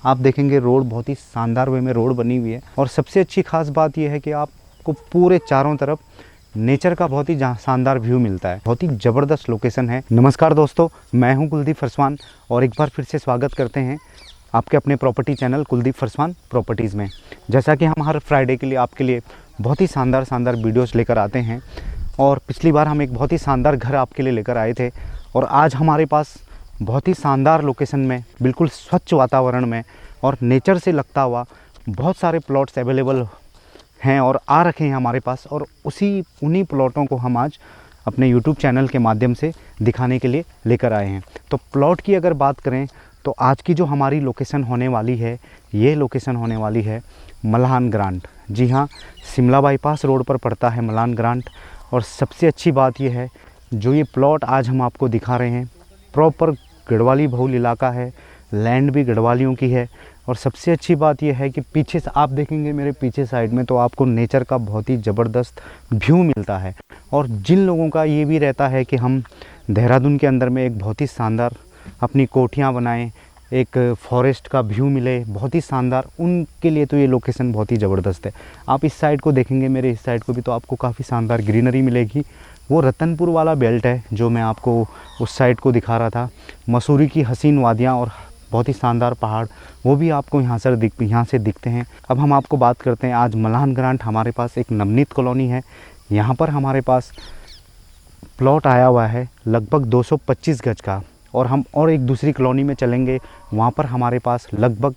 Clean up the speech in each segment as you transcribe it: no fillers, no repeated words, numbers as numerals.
आप देखेंगे रोड बहुत ही शानदार वे में रोड बनी हुई है। और सबसे अच्छी खास बात यह है कि आपको पूरे चारों तरफ नेचर का बहुत ही शानदार व्यू मिलता है। बहुत ही ज़बरदस्त लोकेशन है। नमस्कार दोस्तों, मैं हूं कुलदीप फरसवान और एक बार फिर से स्वागत करते हैं आपके अपने property channel Kuldeep Pharswan properties में। जैसा कि हम हर फ्राइडे के लिए आपके लिए बहुत ही शानदार वीडियोस लेकर आते हैं और पिछली बार हम एक बहुत ही शानदार घर आपके लिए लेकर आए थे और आज हमारे पास बहुत ही शानदार लोकेशन में, बिल्कुल स्वच्छ वातावरण में और नेचर से लगता हुआ बहुत सारे प्लॉट्स अवेलेबल हैं और आ रखे हैं हमारे पास। और उन्हीं प्लॉटों को हम आज अपने YouTube चैनल के माध्यम से दिखाने के लिए लेकर आए हैं। तो प्लॉट की अगर बात करें तो आज की जो हमारी लोकेशन होने वाली है, ये लोकेशन होने वाली है मल्हान ग्रांट। जी हाँ, शिमला बाईपास रोड पर पड़ता है मल्हान ग्रांट। और सबसे अच्छी बात यह है, जो ये प्लॉट आज हम आपको दिखा रहे हैं प्रॉपर गढ़वाली बहुल इलाका है, लैंड भी गढ़वालियों की है। और सबसे अच्छी बात यह है कि पीछे से आप देखेंगे, मेरे पीछे साइड में तो आपको नेचर का बहुत ही ज़बरदस्त व्यू मिलता है। और जिन लोगों का ये भी रहता है कि हम देहरादून के अंदर में एक बहुत ही शानदार अपनी कोठियाँ बनाएं, एक फॉरेस्ट का व्यू मिले बहुत ही शानदार, उनके लिए तो ये लोकेशन बहुत ही ज़बरदस्त है। आप इस साइड को देखेंगे, मेरे इस साइड को भी, तो आपको काफ़ी शानदार ग्रीनरी मिलेगी। वो रतनपुर वाला बेल्ट है जो मैं आपको उस साइड को दिखा रहा था। मसूरी की हसीन वादियाँ और बहुत ही शानदार पहाड़, वो भी आपको यहाँ से दिखते हैं। अब हम आपको बात करते हैं आज मल्हान ग्रांट। हमारे पास एक नवनीत कॉलोनी है, यहाँ पर हमारे पास प्लॉट आया हुआ है लगभग 225 गज का। और हम और एक दूसरी कॉलोनी में चलेंगे, वहाँ पर हमारे पास लगभग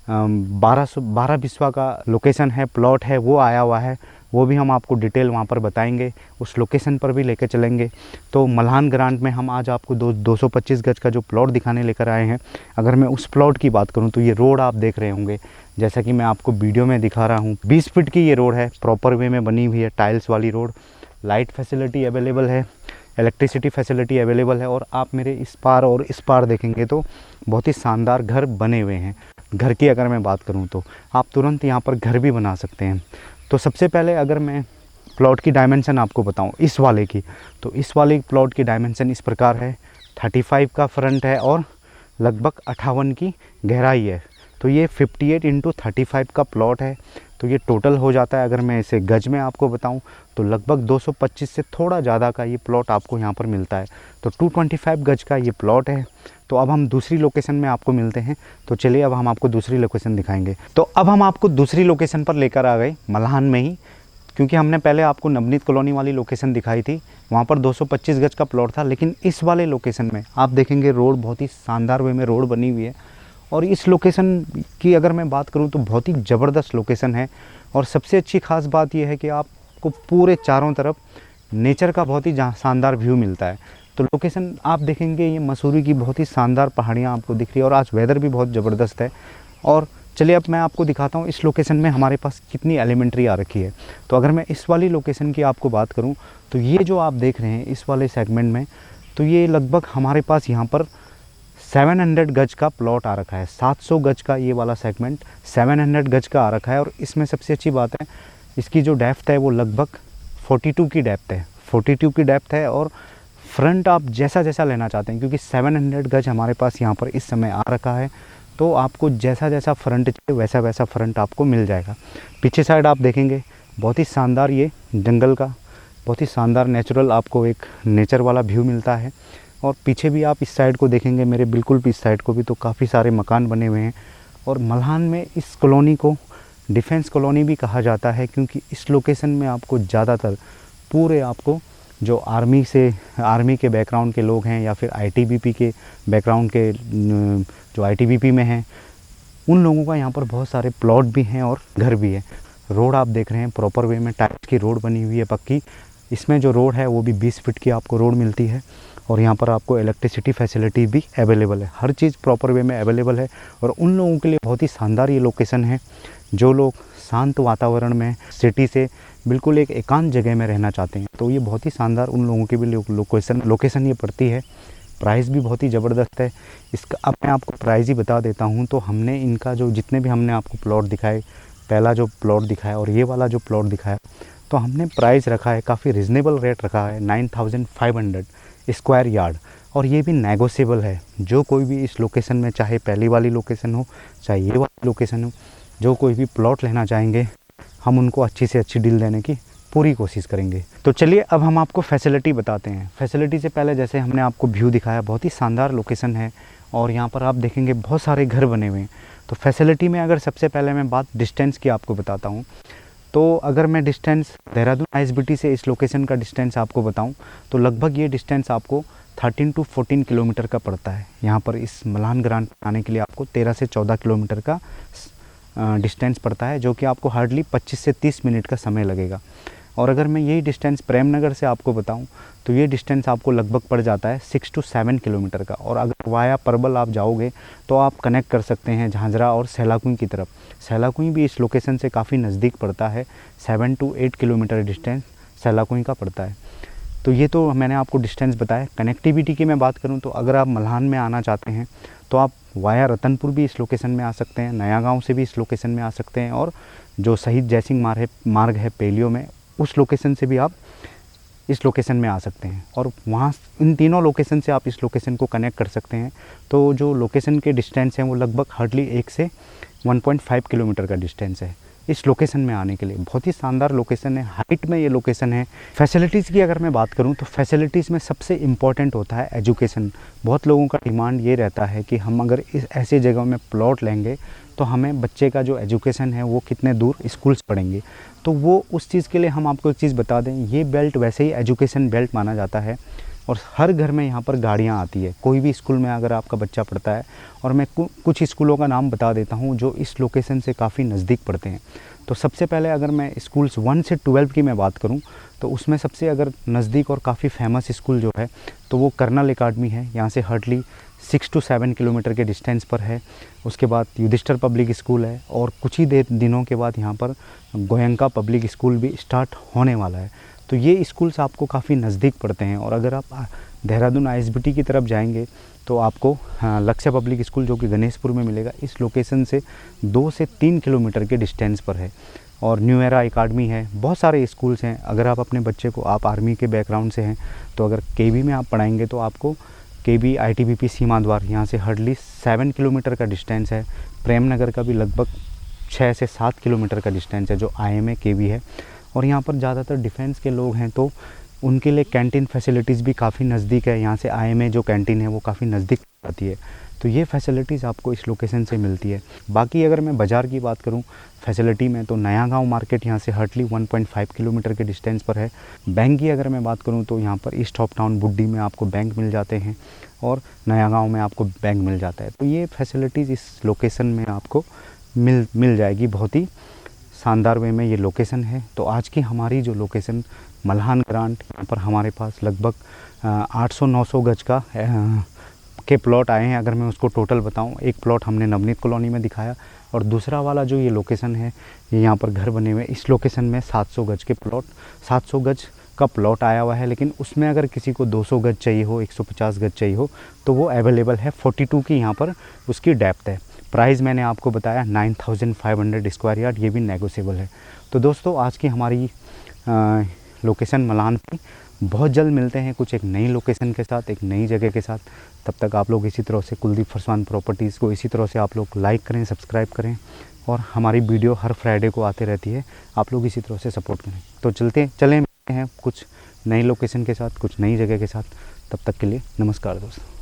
12 बिस्वा का लोकेशन है, प्लॉट है, वो आया हुआ है। वो भी हम आपको डिटेल वहाँ पर बताएंगे, उस लोकेशन पर भी लेकर चलेंगे। तो मल्हान ग्रांट में हम आज आपको 225 गज का जो प्लॉट दिखाने लेकर आए हैं। अगर मैं उस प्लॉट की बात करूँ तो ये रोड आप देख रहे होंगे, जैसा कि मैं आपको वीडियो में दिखा रहा हूँ, 20 फीट की ये रोड है, प्रॉपर वे में बनी हुई है, टाइल्स वाली रोड। लाइट फैसिलिटी अवेलेबल है, इलेक्ट्रिसिटी फैसिलिटी अवेलेबल है। और आप मेरे इस पार और इस पार देखेंगे तो बहुत ही शानदार घर बने हुए हैं। घर की अगर मैं बात करूं तो आप तुरंत यहां पर घर भी बना सकते हैं। तो सबसे पहले अगर मैं प्लॉट की डायमेंशन आपको बताऊं इस वाले की, तो इस वाले प्लॉट की डायमेंशन इस प्रकार है। 35 का फ्रंट है और लगभग 58 की गहराई है। तो ये 58x35 का प्लॉट है। तो ये टोटल हो जाता है, अगर मैं इसे गज में आपको बताऊं तो लगभग 225 से थोड़ा ज़्यादा का ये प्लॉट आपको यहाँ पर मिलता है। तो 225 गज का ये प्लॉट है। तो अब हम दूसरी लोकेशन में आपको मिलते हैं। तो चलिए अब हम आपको दूसरी लोकेशन दिखाएंगे। तो अब हम आपको दूसरी लोकेशन पर लेकर आ गए, मल्हान में ही, क्योंकि हमने पहले आपको नवनीत कॉलोनी वाली लोकेशन दिखाई थी, वहाँ पर 225 गज का प्लॉट था। लेकिन इस वाले लोकेशन में आप देखेंगे रोड बहुत ही शानदार वे में रोड बनी हुई है। और इस लोकेशन की अगर मैं बात करूं तो बहुत ही ज़बरदस्त लोकेशन है। और सबसे अच्छी खास बात यह है कि आपको पूरे चारों तरफ नेचर का बहुत ही शानदार व्यू मिलता है। तो लोकेशन आप देखेंगे, ये मसूरी की बहुत ही शानदार पहाड़ियाँ आपको दिख रही है और आज वेदर भी बहुत ज़बरदस्त है। और चलिए अब मैं आपको दिखाता हूँ इस लोकेशन में हमारे पास कितनी एलिमेंट्री आ रखी है। तो अगर मैं इस वाली लोकेशन की आपको बात करूँ तो ये जो आप देख रहे हैं इस वाले सेगमेंट में, तो ये लगभग हमारे पास यहाँ पर 700 गज का प्लॉट आ रखा है। 700 गज का ये वाला सेगमेंट 700 गज का आ रखा है। और इसमें सबसे अच्छी बात है, इसकी जो डेप्थ है वो लगभग 42 की डेप्थ है, 42 की डेप्थ है। और फ्रंट आप जैसा लेना चाहते हैं, क्योंकि 700 गज हमारे पास यहाँ पर इस समय आ रखा है, तो आपको जैसा फ्रंट चाहिए वैसा फ्रंट आपको मिल जाएगा। पीछे साइड आप देखेंगे बहुत ही शानदार ये जंगल का बहुत ही शानदार नेचुरल आपको एक नेचर वाला व्यू मिलता है। और पीछे भी आप इस साइड को देखेंगे, मेरे बिल्कुल भी इस साइड को भी, तो काफ़ी सारे मकान बने हुए हैं। और मल्हान में इस कॉलोनी को डिफेंस कॉलोनी भी कहा जाता है, क्योंकि इस लोकेशन में आपको ज़्यादातर पूरे आपको जो आर्मी के बैकग्राउंड के लोग हैं या फिर आईटीबीपी के बैकग्राउंड के जो आईटीबीपी में हैं, उन लोगों का यहाँ पर बहुत सारे प्लॉट भी हैं और घर भी है। रोड आप देख रहे हैं प्रॉपर वे में टाइल्स की रोड बनी हुई है, पक्की। इसमें जो रोड है वो भी 20 फीट की आपको रोड मिलती है। और यहाँ पर आपको इलेक्ट्रिसिटी फैसिलिटी भी अवेलेबल है, हर चीज़ प्रॉपर वे में अवेलेबल है। और उन लोगों के लिए बहुत ही शानदार ये लोकेशन है जो लोग शांत वातावरण में, सिटी से बिल्कुल एक एकांत जगह में रहना चाहते हैं। तो ये बहुत ही शानदार उन लोगों की भी लोकेशन ये पड़ती है। प्राइस भी बहुत ही ज़बरदस्त है इसका। अब मैं आपको प्राइस ही बता देता हूँ। तो हमने इनका जो जितने भी हमने आपको प्लॉट दिखाए, पहला जो प्लॉट दिखाया और ये वाला जो प्लॉट दिखाया, तो हमने प्राइस रखा है, काफ़ी रिजनेबल रेट रखा है, 9500 स्क्वायर यार्ड। और ये भी नेगोशिएबल है। जो कोई भी इस लोकेशन में, चाहे पहली वाली लोकेशन हो चाहे ये वाली लोकेशन हो, जो कोई भी प्लॉट लेना चाहेंगे हम उनको अच्छी से अच्छी डील देने की पूरी कोशिश करेंगे। तो चलिए अब हम आपको फैसिलिटी बताते हैं। फैसिलिटी से पहले जैसे हमने आपको व्यू दिखाया, बहुत ही शानदार लोकेशन है और यहाँ पर आप देखेंगे बहुत सारे घर बने हुए हैं। तो फैसिलिटी में अगर सबसे पहले मैं बात डिस्टेंस की आपको बताता हूँ, तो अगर मैं डिस्टेंस देहरादून आईएसबीटी से इस लोकेशन का डिस्टेंस आपको बताऊं तो लगभग ये डिस्टेंस आपको 13 टू 14 किलोमीटर का पड़ता है। यहाँ पर इस मलान ग्रांट आने के लिए आपको 13 से 14 किलोमीटर का डिस्टेंस पड़ता है, जो कि आपको हार्डली 25 से 30 मिनट का समय लगेगा। और अगर मैं यही डिस्टेंस प्रेम नगर से आपको बताऊं तो ये डिस्टेंस आपको लगभग पड़ जाता है 6 टू 7 किलोमीटर का। और अगर वाया परबल आप जाओगे तो आप कनेक्ट कर सकते हैं झांझरा और सैलाकुई की तरफ। सैलाकुई भी इस लोकेशन से काफ़ी नज़दीक पड़ता है, 7 टू 8 किलोमीटर डिस्टेंस सैलाकुई का पड़ता है। तो ये तो मैंने आपको डिस्टेंस बताया। कनेक्टिविटी की मैं बात करूँ तो अगर आप मल्हान में आना चाहते हैं तो आप वाया रतनपुर भी इस लोकेशन में आ सकते हैं, नया गाँव से भी इस लोकेशन में आ सकते हैं, और जो शहीद जयसिंह मार्ग है पेलियो में, उस लोकेशन से भी आप इस लोकेशन में आ सकते हैं। और वहाँ इन तीनों लोकेशन से आप इस लोकेशन को कनेक्ट कर सकते हैं। तो जो लोकेशन के डिस्टेंस हैं वो लगभग हार्डली 1 से 1.5 किलोमीटर का डिस्टेंस है इस लोकेशन में आने के लिए। बहुत ही शानदार लोकेशन है, हाइट में ये लोकेशन है। फैसिलिटीज़ की अगर मैं बात करूं तो फैसिलिटीज़ में सबसे इम्पॉर्टेंट होता है एजुकेशन। बहुत लोगों का डिमांड ये रहता है कि हम अगर इस ऐसी जगह में प्लॉट लेंगे तो हमें बच्चे का जो एजुकेशन है वो कितने दूर स्कूल्स पढ़ेंगे। तो वो उस चीज़ के लिए हम आपको एक चीज़ बता दें, ये बेल्ट वैसे ही एजुकेशन बेल्ट माना जाता है और हर घर में यहाँ पर गाड़ियाँ आती है। कोई भी स्कूल में अगर आपका बच्चा पढ़ता है, और मैं कुछ स्कूलों का नाम बता देता हूँ जो इस लोकेशन से काफ़ी नज़दीक पड़ते हैं। तो सबसे पहले अगर मैं स्कूल्स 1 से 12 की मैं बात करूँ तो उसमें सबसे अगर नज़दीक और काफ़ी फेमस स्कूल जो है तो वो कर्नल एकेडमी है। यहाँ से हार्डली 6 टू 7 किलोमीटर के डिस्टेंस पर है। उसके बाद युधिष्ठिर पब्लिक स्कूल है और कुछ ही दिनों के बाद यहाँ पर गोयंका पब्लिक स्कूल भी स्टार्ट होने वाला है। तो ये स्कूल्स आपको काफ़ी नज़दीक पड़ते हैं। और अगर आप देहरादून आईएसबीटी की तरफ जाएंगे तो आपको लक्ष्य पब्लिक स्कूल जो कि गणेशपुर में मिलेगा, इस लोकेशन से 2 से 3 किलोमीटर के डिस्टेंस पर है। और न्यू एरा एकेडमी है, बहुत सारे स्कूल्स हैं। अगर आप अपने बच्चे को, आप आर्मी के बैकग्राउंड से हैं तो अगर केबी में आप पढ़ाएंगे तो आपको केबी आईटीबीपी सीमा द्वार, यहाँ से हार्डली 7 किलोमीटर का डिस्टेंस है। प्रेम नगर का भी लगभग 6 से 7 किलोमीटर का डिस्टेंस है जो आईएमए केबी है। और यहाँ पर ज़्यादातर डिफेंस के लोग हैं तो उनके लिए कैंटीन फैसिलिटीज़ भी काफ़ी नज़दीक है। यहाँ से आईएमए जो कैंटीन है वो काफ़ी नज़दीक आती है। तो ये फैसिलिटीज़ आपको इस लोकेशन से मिलती है। बाकी अगर मैं बाज़ार की बात करूँ फैसिलिटी में तो नया गांव मार्केट यहाँ से हार्डली 1.5 किलोमीटर के डिस्टेंस पर है। बैंक की अगर मैं बात करूँ तो यहाँ पर ईस्ट ऑफ टाउन बुड्डी में आपको बैंक मिल जाते हैं और नया गाँव में आपको बैंक मिल जाता है। तो ये फैसिलिटीज़ इस लोकेशन में आपको मिल जाएगी। बहुत ही शानदार वे में ये लोकेशन है। तो आज की हमारी जो लोकेशन मल्हान ग्रांट, यहाँ पर हमारे पास लगभग 800-900 गज का के प्लॉट आए हैं। अगर मैं उसको टोटल बताऊं, एक प्लॉट हमने नवनीत कॉलोनी में दिखाया और दूसरा वाला जो ये लोकेशन है, ये यहाँ पर घर बने हुए, इस लोकेशन में 700 गज के प्लॉट, 700 गज का प्लॉट आया हुआ है। लेकिन उसमें अगर किसी को 200 गज चाहिए हो, 150 गज चाहिए हो तो वो अवेलेबल है। 42 की यहाँ पर उसकी डेप्थ है। प्राइस मैंने आपको बताया 9500 स्क्वायर यार्ड, ये भी नेगोशिएबल है। तो दोस्तों आज की हमारी लोकेशन मलान थी। बहुत जल्द मिलते हैं कुछ एक नई लोकेशन के साथ, एक नई जगह के साथ। तब तक आप लोग इसी तरह से कुलदीप फरसान प्रॉपर्टीज़ को इसी तरह से आप लोग लाइक करें, सब्सक्राइब करें और हमारी वीडियो हर फ्राइडे को आते रहती है। आप लोग इसी तरह से सपोर्ट करें। तो चलें मिलते हैं कुछ नई लोकेशन के साथ, कुछ नई जगह के साथ। तब तक के लिए नमस्कार दोस्तों।